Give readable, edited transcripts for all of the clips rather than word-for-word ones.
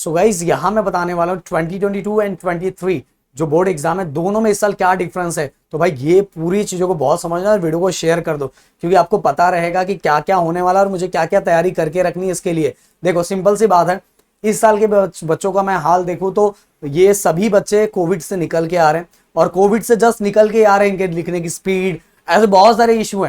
So guys यहाँ मैं बताने वाला हूँ 2022 एंड 23 जो बोर्ड एग्जाम है दोनों में इस साल क्या डिफरेंस है। तो भाई ये पूरी चीजों को बहुत समझना और वीडियो को शेयर कर दो, क्योंकि आपको पता रहेगा कि क्या क्या होने वाला है और मुझे क्या क्या तैयारी करके रखनी है इसके लिए। देखो सिंपल सी बात है, इस साल के बच्चों का मैं हाल देखूं तो ये सभी बच्चे कोविड से निकल के आ रहे हैं, और कोविड से जस्ट निकल के आ रहे हैं। इनके लिखने की स्पीड, ऐसे बहुत सारे इशू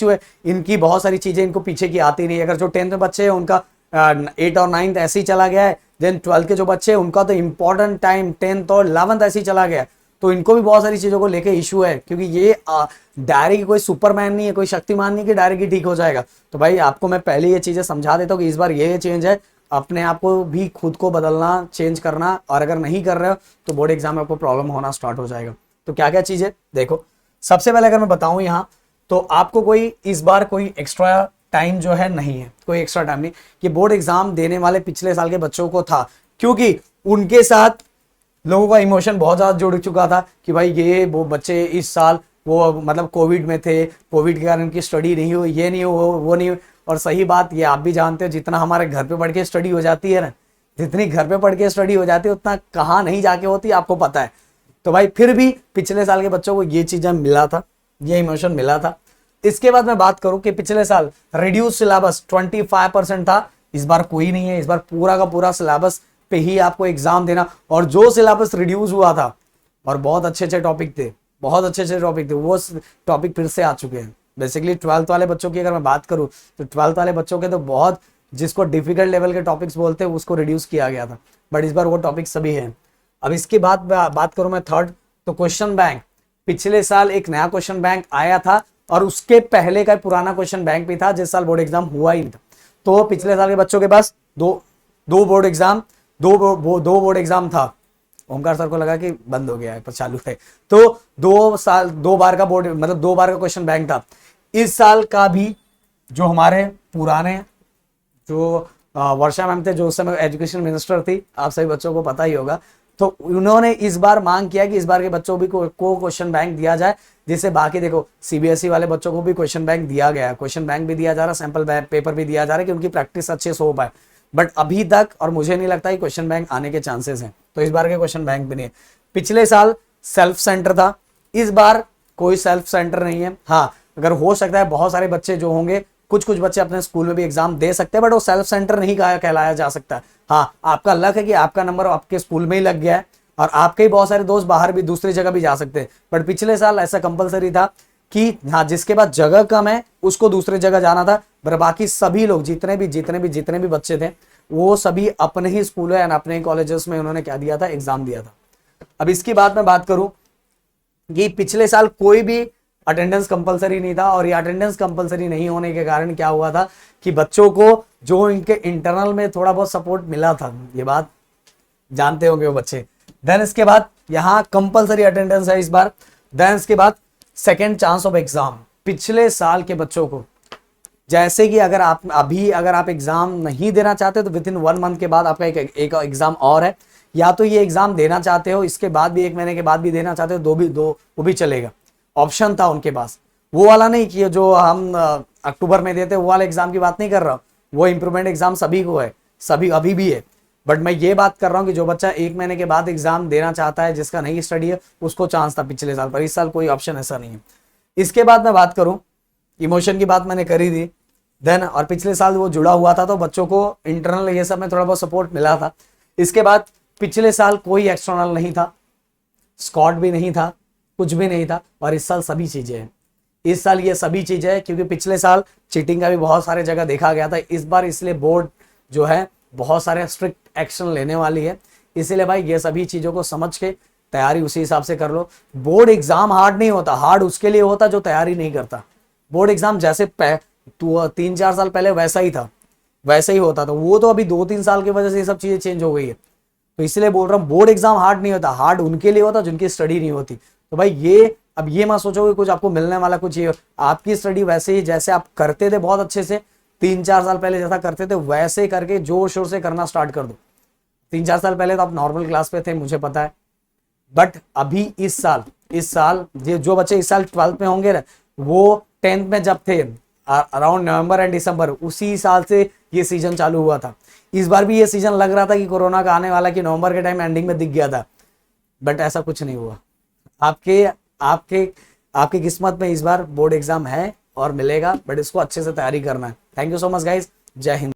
हैं, इनकी बहुत सारी चीजें इनको पीछे की आती नहीं। अगर जो 10th में बच्चे हैं उनका 8 और 9th ऐसे ही चला गया है, देन 12th के जो बच्चे हैं उनका तो इंपॉर्टेंट टाइम 10th और 11th ऐसे ही चला गया है। तो इनको भी बहुत सारी चीजों को लेके इशू है, क्योंकि ये डायरी की कोई सुपरमैन नहीं है, कोई शक्तिमान नहीं कि डायरी की ठीक हो जाएगा। तो भाई आपको मैं पहले ये चीजें समझा देता हूँ कि इस बार ये चेंज है, अपने आप को भी खुद को बदलना, चेंज करना, और अगर नहीं कर रहे हो तो बोर्ड एग्जाम में आपको प्रॉब्लम होना स्टार्ट हो जाएगा। तो क्या क्या चीजें देखो, सबसे पहले अगर मैं बताऊं यहाँ, तो आपको कोई इस बार कोई एक्स्ट्रा टाइम जो है नहीं है, कोई एक्स्ट्रा टाइम नहीं। कि बोर्ड एग्जाम देने वाले पिछले साल के बच्चों को था, क्योंकि उनके साथ लोगों का इमोशन बहुत ज्यादा जुड़ चुका था कि भाई ये वो बच्चे इस साल वो मतलब कोविड में थे, कोविड के कारण उनकी स्टडी नहीं हुई, ये नहीं हो वो नहीं हुई। और सही बात ये आप भी जानते हो, जितना हमारे घर पे पढ़ के स्टडी हो जाती है ना, जितनी घर पे पढ़ के स्टडी हो जाती है उतना कहाँ नहीं जाके होती आपको पता है। तो भाई फिर भी पिछले साल के बच्चों को ये चीजें मिला था, ये इमोशन मिला था। इसके बाद मैं बात करूं कि पिछले साल रिड्यूस सिलेबस 25% था, इस बार कोई नहीं है। इस बार पूरा का पूरा सिलेबस पे ही आपको एग्जाम देना, और जो सिलेबस रिड्यूस हुआ था और बहुत अच्छे अच्छे टॉपिक थे, वो टॉपिक फिर से आ चुके हैं। बेसिकली 12th वाले बच्चों की अगर मैं बात करूं तो 12th वाले बच्चों के तो बहुत, जिसको डिफिकल्ट लेवल के टॉपिक्स बोलते हैं उसको रिड्यूस किया गया था, बट इस बार वो टॉपिक सभी हैं। अब इसके बाद बात करूं मैं थर्ड, तो क्वेश्चन बैंक। पिछले साल एक नया क्वेश्चन बैंक आया था, और उसके पहले का पुराना क्वेश्चन बैंक भी था, जिस साल बोर्ड एग्जाम हुआ ही नहीं था। तो पिछले साल के बच्चों के पास दो बोर्ड एग्जाम था। ओमकार सर को लगा कि बंद हो गया है पर चालू है। तो 2 बार का बोर्ड, मतलब 2 बार का क्वेश्चन बैंक था। इस साल का भी जो हमारे पुराने जो वर्षा मैम थे, जो उस समय एजुकेशन मिनिस्टर थी, आप सभी बच्चों को पता ही होगा, तो उन्होंने इस बार मांग किया कि इस बार के बच्चों भी को क्वेश्चन बैंक दिया जाए, जिससे बाकी देखो सीबीएसई वाले बच्चों को भी क्वेश्चन बैंक दिया गया है, क्वेश्चन बैंक भी दिया जा रहा है, सैंपल पेपर भी दिया जा रहा है कि उनकी प्रैक्टिस अच्छे से हो पाए। बट अभी तक, और मुझे नहीं लगता कि क्वेश्चन बैंक आने के चांसेस हैं, तो इस बार के क्वेश्चन बैंक भी नहीं है। पिछले साल सेल्फ सेंटर था, इस बार कोई सेल्फ सेंटर नहीं है। हाँ, अगर हो सकता है बहुत सारे बच्चे जो होंगे, कुछ बच्चे अपने स्कूल में भी एग्जाम दे सकते हैं, बट वो सेल्फ सेंटर नहीं कहलाया जा सकता। हाँ, आपका लक है कि आपका नंबर आपके स्कूल में ही लग गया है, और आपके ही बहुत सारे दोस्त बाहर भी दूसरी जगह भी जा सकते हैं। बट पिछले साल ऐसा कंपलसरी था कि हाँ, जिसके पास जगह कम है उसको दूसरी जगह जाना था, पर बाकी सभी लोग जितने भी बच्चे थे वो सभी अपने ही स्कूल है, अपने ही कॉलेजेस में उन्होंने क्या दिया था, एग्जाम दिया था। अब इसकी बात मैं बात करूं कि पिछले साल कोई भी अटेंडेंस कंपलसरी नहीं था, और ये अटेंडेंस कंपलसरी नहीं होने के कारण क्या हुआ था कि बच्चों को जो इनके इंटरनल में थोड़ा बहुत सपोर्ट मिला था, ये बात जानते होंगे वो बच्चे। देन इसके बाद यहाँ कंपलसरी अटेंडेंस है इस बार। देन इसके बाद सेकेंड चांस ऑफ एग्जाम। पिछले साल के बच्चों को जैसे कि अगर आप एग्जाम नहीं देना चाहते तो विद इन 1 मंथ के बाद आपका एक एग्जाम और है, या तो ये एग्जाम देना चाहते हो इसके बाद भी 1 महीने के बाद भी देना चाहते हो, वो भी चलेगा। ऑप्शन था उनके पास, वो वाला नहीं कि जो हम अक्टूबर में देते वो वाला एग्जाम की बात नहीं कर रहा हूँ, वो इंप्रूवमेंट एग्जाम सभी को है, सभी अभी भी है। बट मैं ये बात कर रहा हूँ कि जो बच्चा 1 महीने के बाद एग्जाम देना चाहता है, जिसका नहीं स्टडी है, उसको चांस था पिछले साल, पर इस साल कोई ऑप्शन ऐसा नहीं है। इसके बाद मैं बात करूं, इमोशन की बात मैंने करी थी। देन और पिछले साल वो जुड़ा हुआ था, तो बच्चों को इंटरनल ये सब में थोड़ा बहुत सपोर्ट मिला था। इसके बाद पिछले साल कोई एक्सटर्नल नहीं था, स्कॉट भी नहीं था, कुछ भी नहीं था, और इस साल सभी चीजें हैं। इस साल ये सभी चीजें हैं, क्योंकि पिछले साल चीटिंग का भी बहुत सारे जगह देखा गया था। इस बार इसलिए बोर्ड जो है बहुत सारे स्ट्रिक्ट एक्शन लेने वाली है, इसीलिए भाई ये सभी चीजों को समझ के तैयारी उसी हिसाब से कर लो। बोर्ड एग्जाम हार्ड नहीं होता, हार्ड उसके लिए होता जो तैयारी नहीं करता। बोर्ड एग्जाम जैसे 3-4 साल पहले वैसा ही था, वैसे ही होता था, वो तो अभी 2-3 साल की वजह से ये सब चीजें चेंज हो गई है। तो इसलिए बोल रहा हूँ बोर्ड एग्जाम हार्ड नहीं होता, हार्ड उनके लिए होता जिनकी स्टडी नहीं होती। तो भाई ये अब ये मत सोचो कि कुछ आपको मिलने वाला कुछ ये, आपकी स्टडी वैसे ही जैसे आप करते थे बहुत अच्छे से 3-4 साल पहले जैसा करते थे, वैसे करके जोर शोर से करना स्टार्ट कर दो। 3-4 साल पहले तो आप नॉर्मल क्लास पे थे, मुझे पता है, बट अभी इस साल जो बच्चे इस साल 12th में होंगे ना, वो 10th में जब थे अराउंड नवंबर एंड दिसंबर, उसी साल से ये सीजन चालू हुआ था। इस बार भी ये सीजन लग रहा था कि कोरोना का आने वाला, कि नवंबर के टाइम एंडिंग में दिख गया था, बट ऐसा कुछ नहीं हुआ। आपके आपके आपकी किस्मत में इस बार बोर्ड एग्जाम है और मिलेगा, बट इसको अच्छे से तैयारी करना है। Thank you so much guys, जय हिंद।